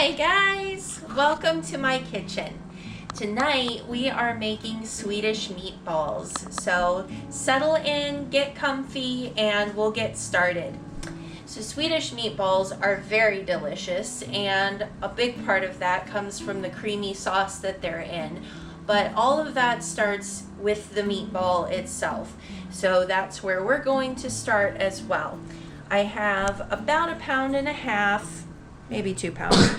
Hi guys, welcome to my kitchen. Tonight we are making Swedish meatballs. So settle in, get comfy, and we'll get started. So Swedish meatballs are very delicious, and a big part of that comes from the creamy sauce that they're in. But all of that starts with the meatball itself. So that's where we're going to start as well. I have about 1.5 pounds, maybe 2 pounds,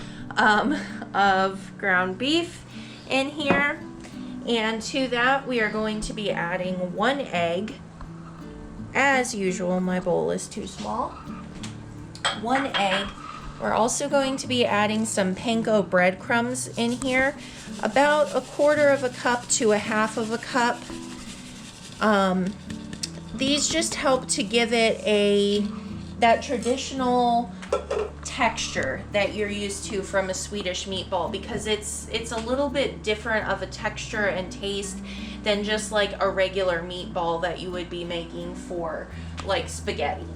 of ground beef in here. And to that, we are going to be adding 1 egg. As usual, my bowl is too small. 1 egg. We're also going to be adding some panko breadcrumbs in here, about 1/4 cup to 1/2 cup. These just help to give it that traditional texture that you're used to from a Swedish meatball, because it's a little bit different of a texture and taste than just like a regular meatball that you would be making for like spaghetti.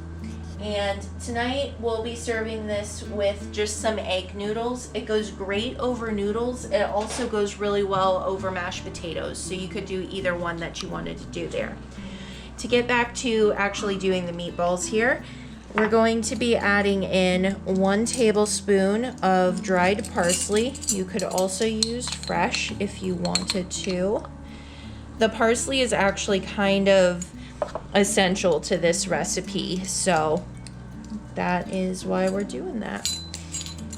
And tonight we'll be serving this with just some egg noodles. It goes great over noodles. It also goes really well over mashed potatoes, so you could do either one that you wanted to do there. To get back to actually doing the meatballs here, we're going to be adding in 1 tablespoon of dried parsley. You could also use fresh if you wanted to. The parsley is actually kind of essential to this recipe, so that is why we're doing that.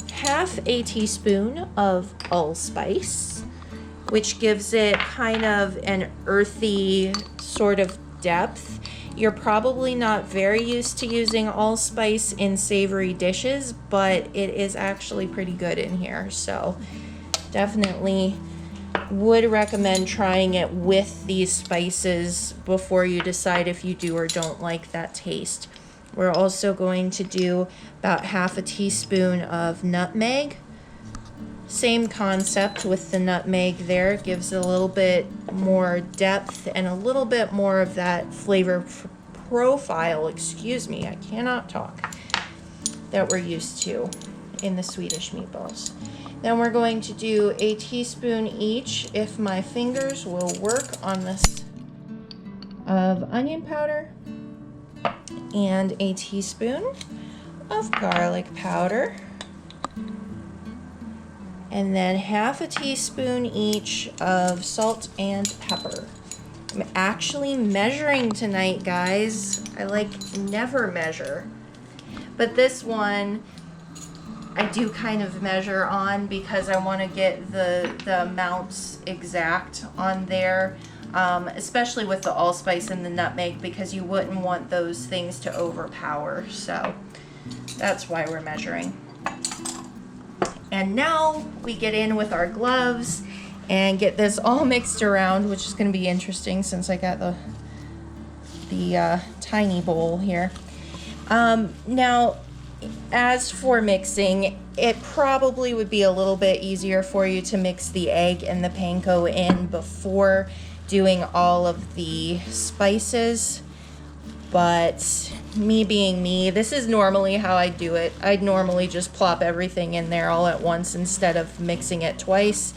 1/2 teaspoon of allspice, which gives it kind of an earthy sort of depth. You're probably not very used to using allspice in savory dishes, but it is actually pretty good in here, so definitely would recommend trying it with these spices before you decide if you do or don't like that taste. We're also going to do about 1/2 teaspoon of nutmeg. Same concept with the nutmeg there. It gives it a little bit more depth and a little bit more of that flavor profile, excuse me, I cannot talk, that we're used to in the Swedish meatballs. Then we're going to do 1 teaspoon each, if my fingers will work on this, of onion powder, and 1 teaspoon of garlic powder, and then 1/2 teaspoon each of salt and pepper. I'm actually measuring tonight, guys. I never measure, but this one I do kind of measure on because I want to get the amounts exact on there, especially with the allspice and the nutmeg, because you wouldn't want those things to overpower. So that's why we're measuring. And now we get in with our gloves and get this all mixed around, which is going to be interesting since I got the tiny bowl here. Now, as for mixing, it probably would be a little bit easier for you to mix the egg and the panko in before doing all of the spices. But me being me, this is normally how I do it. I'd normally just plop everything in there all at once instead of mixing it twice.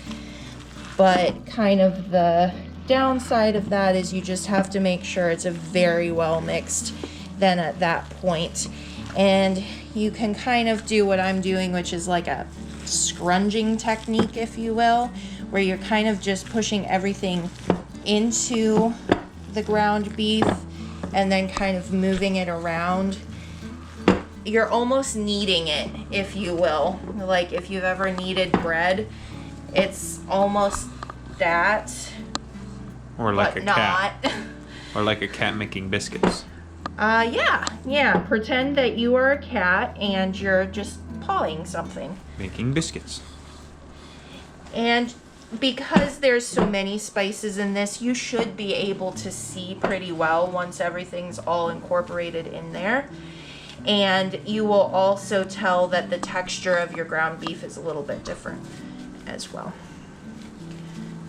But kind of the downside of that is you just have to make sure it's a very well mixed then at that point. And you can kind of do what I'm doing, which is like a scrunging technique, if you will, where you're kind of just pushing everything into the ground beef and then kind of moving it around. You're almost kneading it, if you will. Like if you've ever kneaded bread, it's almost that. Or like a cat. Not. Or like a cat making biscuits. Yeah. Pretend that you are a cat and you're just pawing something. Making biscuits. And because there's so many spices in this, you should be able to see pretty well once everything's all incorporated in there. And you will also tell that the texture of your ground beef is a little bit different as well.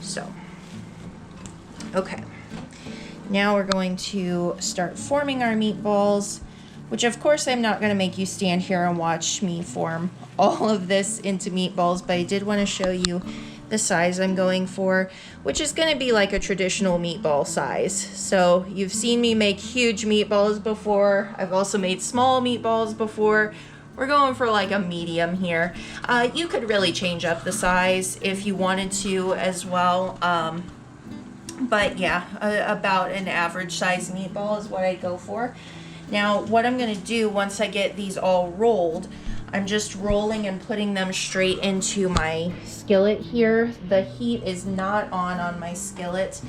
So, okay. Now we're going to start forming our meatballs. which of course I'm not going to make you stand here and watch me form all of this into meatballs, but I did want to show you the size I'm going for, which is going to be like a traditional meatball size. So you've seen me make huge meatballs before. I've also made small meatballs before. We're going for like a medium here. You could really change up the size if you wanted to as well. But yeah, about an average size meatball is what I go for. Now, what I'm gonna do once I get these all rolled, I'm just rolling and putting them straight into my skillet here. The heat is not on my skillet,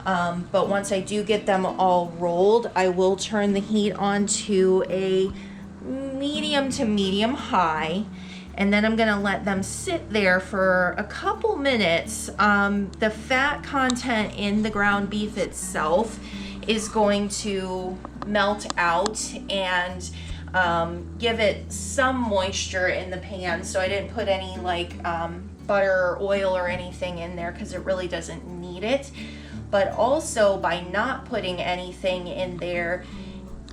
but once I do get them all rolled, I will turn the heat on to a medium to medium high, and then I'm gonna let them sit there for a couple minutes. The fat content in the ground beef itself is going to melt out and give it some moisture in the pan. So I didn't put any like butter or oil or anything in there because it really doesn't need it. But also by not putting anything in there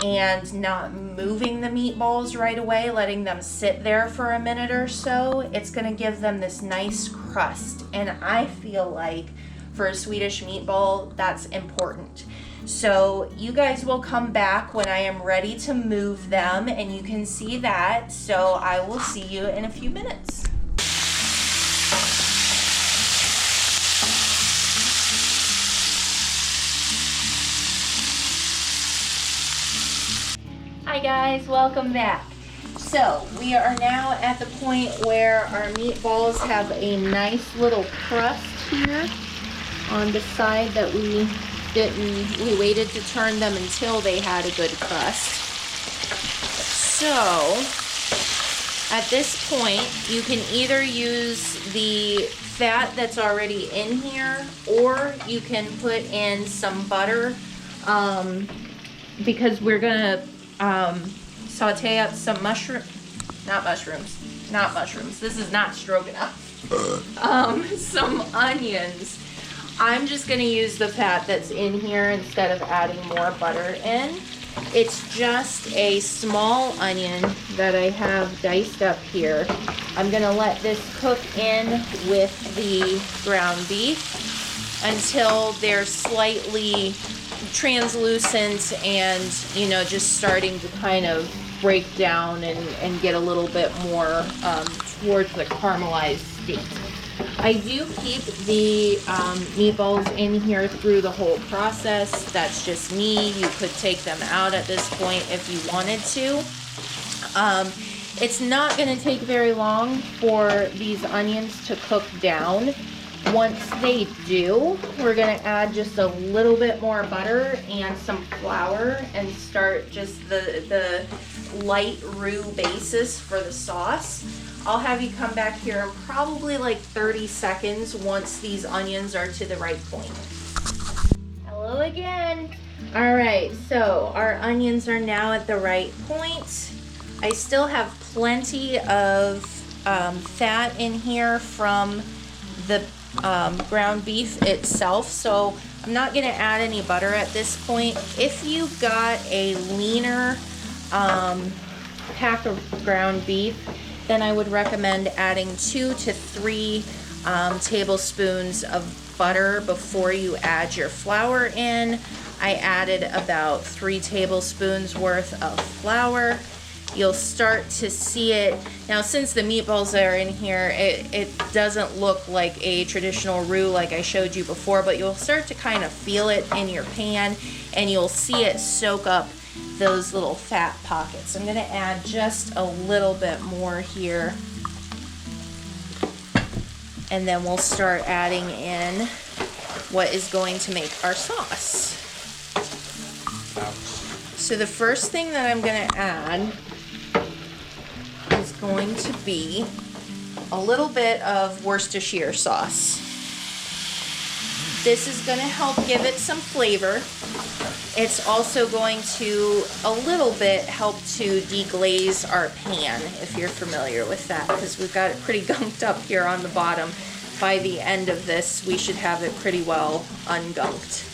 and not moving the meatballs right away, letting them sit there for a minute or so, it's gonna give them this nice crust. And I feel like for a Swedish meatball, that's important. So you guys will come back when I am ready to move them, and you can see that. So I will see you in a few minutes. Hi guys, welcome back. So we are now at the point where our meatballs have a nice little crust here on the side that we waited to turn them until they had a good crust. So at this point, you can either use the fat that's already in here, or you can put in some butter, because we're gonna saute up some not mushrooms. This is not stroganoff. Some onions. I'm just gonna use the fat that's in here instead of adding more butter in. It's just a small onion that I have diced up here. I'm gonna let this cook in with the ground beef until they're slightly translucent and, you know, just starting to kind of break down and get a little bit more towards the caramelized state. I do keep the meatballs in here through the whole process. That's just me. You could take them out at this point if you wanted to. It's not going to take very long for these onions to cook down. Once they do, we're going to add just a little bit more butter and some flour and start just the light roux basis for the sauce. I'll have you come back here in probably like 30 seconds once these onions are to the right point. Hello again. All right, so our onions are now at the right point. I still have plenty of fat in here from the ground beef itself, so I'm not gonna add any butter at this point. If you got a leaner pack of ground beef, then I would recommend adding 2 to 3 tablespoons of butter before you add your flour in. I added about 3 tablespoons worth of flour. You'll start to see it. Now, since the meatballs are in here, it doesn't look like a traditional roux like I showed you before, but you'll start to kind of feel it in your pan, and you'll see it soak up those little fat pockets. I'm gonna add just a little bit more here, and then we'll start adding in what is going to make our sauce. So the first thing that I'm gonna add is going to be a little bit of Worcestershire sauce. This is gonna help give it some flavor. It's also going to a little bit help to deglaze our pan, if you're familiar with that, because we've got it pretty gunked up here on the bottom. By the end of this, we should have it pretty well ungunked.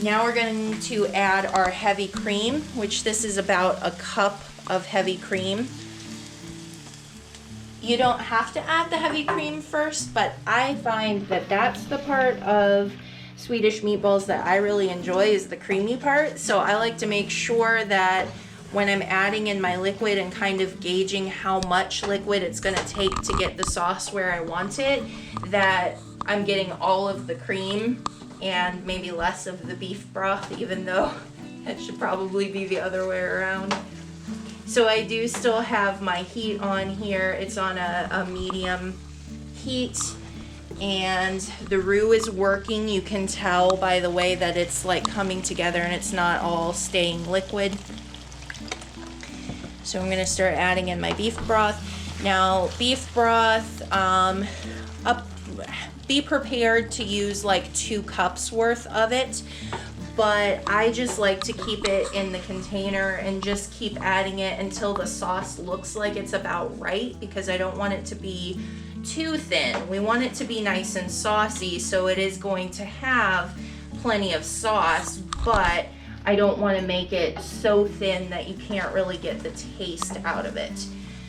Now we're going to add our heavy cream, which this is about a cup of heavy cream. You don't have to add the heavy cream first, but I find that that's the part of Swedish meatballs that I really enjoy, is the creamy part. So I like to make sure that when I'm adding in my liquid and kind of gauging how much liquid it's gonna take to get the sauce where I want it, that I'm getting all of the cream and maybe less of the beef broth, even though it should probably be the other way around. So I do still have my heat on here. It's on a medium heat, and the roux is working. You can tell by the way that it's like coming together and it's not all staying liquid. So I'm gonna start adding in my beef broth. Now, beef broth, be prepared to use like 2 cups worth of it, but I just like to keep it in the container and just keep adding it until the sauce looks like it's about right, because I don't want it to be too thin. We want it to be nice and saucy, so it is going to have plenty of sauce, but I don't want to make it so thin that you can't really get the taste out of it.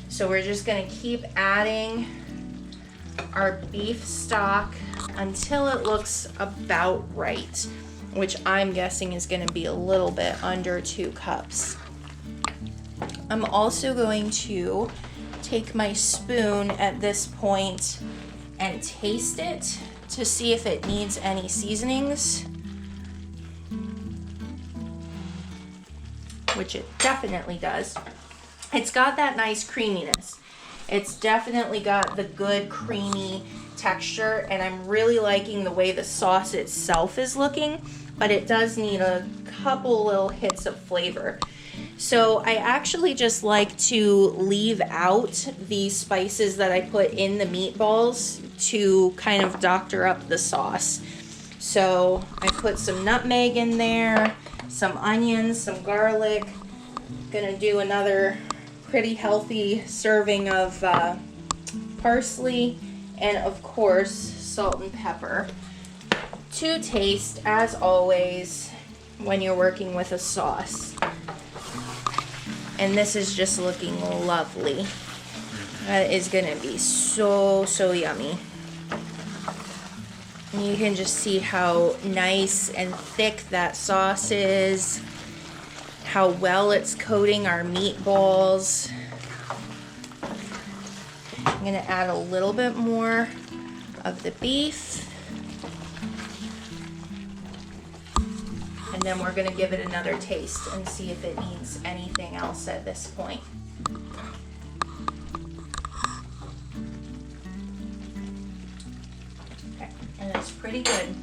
So we're just going to keep adding our beef stock until it looks about right, which I'm guessing is going to be a little bit under 2 cups. I'm also going to take my spoon at this point and taste it to see if it needs any seasonings, which it definitely does. It's got that nice creaminess. It's definitely got the good creamy texture, and I'm really liking the way the sauce itself is looking, but it does need a couple little hits of flavor. So I actually just like to leave out the spices that I put in the meatballs to kind of doctor up the sauce. So I put some nutmeg in there, some onions, some garlic. Gonna do another pretty healthy serving of parsley, and of course salt and pepper to taste, as always when you're working with a sauce. And this is just looking lovely. That is gonna be so yummy. And you can just see how nice and thick that sauce is, how well it's coating our meatballs. I'm gonna add a little bit more of the beef. And then we're gonna give it another taste and see if it needs anything else at this point. Okay, and it's pretty good.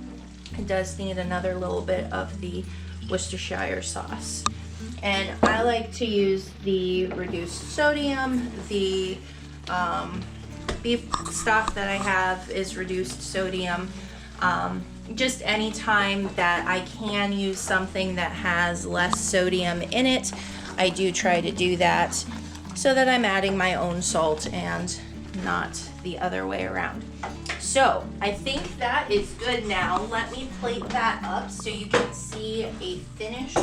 It does need another little bit of the Worcestershire sauce. And I like to use the reduced sodium. The beef stock that I have is reduced sodium. Just any time that I can use something that has less sodium in it, I do try to do that so that I'm adding my own salt and not the other way around. So I think that is good now. Let me plate that up so you can see a finished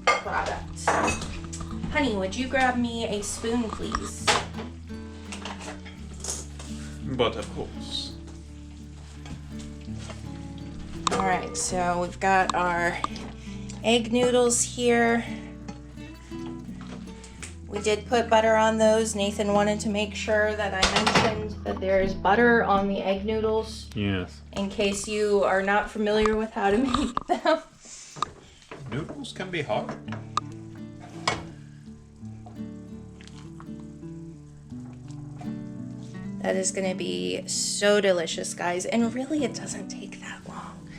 product. Honey, would you grab me a spoon, please? But of course. All right, so we've got our egg noodles here. We did put butter on those. Nathan wanted to make sure that I mentioned that there is butter on the egg noodles. Yes. In case you are not familiar with how to make them. Noodles can be hard. That is gonna be so delicious, guys. And really, it doesn't take that long.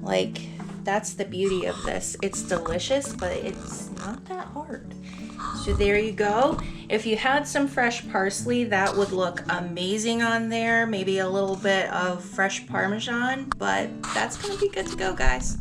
Like, that's the beauty of this. It's delicious, but it's not that hard. So there you go. If you had some fresh parsley, that would look amazing on there. Maybe a little bit of fresh Parmesan, but that's gonna be good to go, guys.